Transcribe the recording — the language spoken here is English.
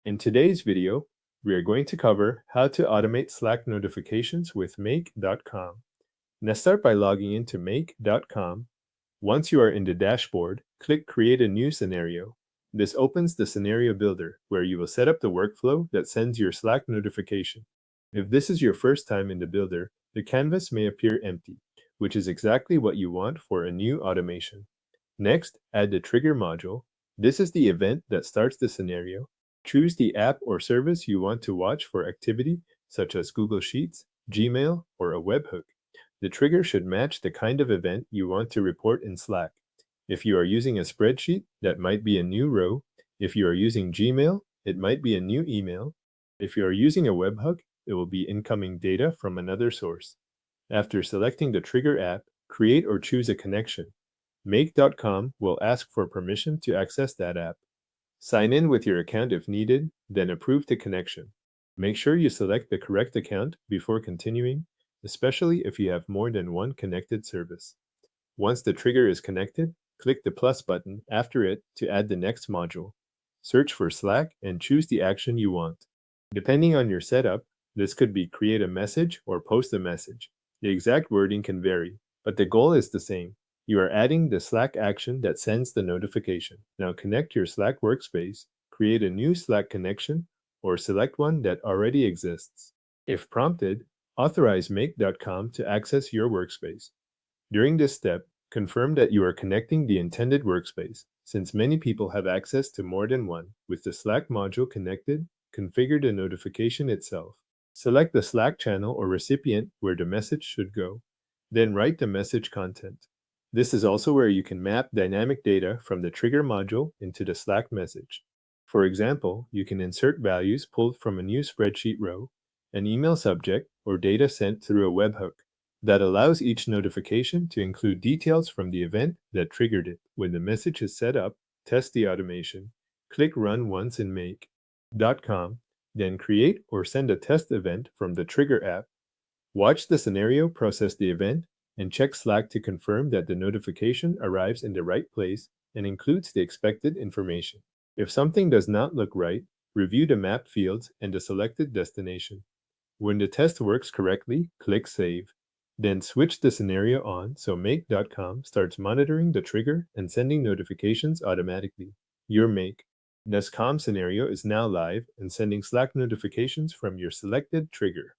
In today's video, we are going to cover how to automate Slack notifications with make.com. Let's start by logging into make.com. Once you are in the dashboard, click Create a new scenario. This opens the scenario builder where you will set up the workflow that sends your Slack notification. If this is your first time in the builder, the canvas may appear empty, which is exactly what you want for a new automation. Next, add the trigger module. This is the event that starts the scenario. Choose the app or service you want to watch for activity, such as Google Sheets, Gmail, or a webhook. The trigger should match the kind of event you want to report in Slack. If you are using a spreadsheet, that might be a new row. If you are using Gmail, it might be a new email. If you are using a webhook, it will be incoming data from another source. After selecting the trigger app, create or choose a connection. Make.com will ask for permission to access that app. Sign in with your account if needed, then approve the connection. Make sure you select the correct account before continuing, especially if you have more than one connected service. Once the trigger is connected, click the plus button after it to add the next module. Search for Slack and choose the action you want. Depending on your setup, this could be create a message or post a message. The exact wording can vary, but the goal is the same. You are adding the Slack action that sends the notification. Now connect your Slack workspace, create a new Slack connection, or select one that already exists. If prompted, authorize make.com to access your workspace. During this step, confirm that you are connecting the intended workspace. Since many people have access to more than one, with the Slack module connected, configure the notification itself. Select the Slack channel or recipient where the message should go. Then write the message content. This is also where you can map dynamic data from the trigger module into the Slack message. For example, you can insert values pulled from a new spreadsheet row, an email subject, or data sent through a webhook. That allows each notification to include details from the event that triggered it. When the message is set up, test the automation. Click Run once in make.com, then create or send a test event from the trigger app. Watch the scenario process the event, and check Slack to confirm that the notification arrives in the right place and includes the expected information. If something does not look right, review the mapped fields and the selected destination. When the test works correctly, click Save. Then switch the scenario on so make.com starts monitoring the trigger and sending notifications automatically. Your make.com scenario is now live and sending Slack notifications from your selected trigger.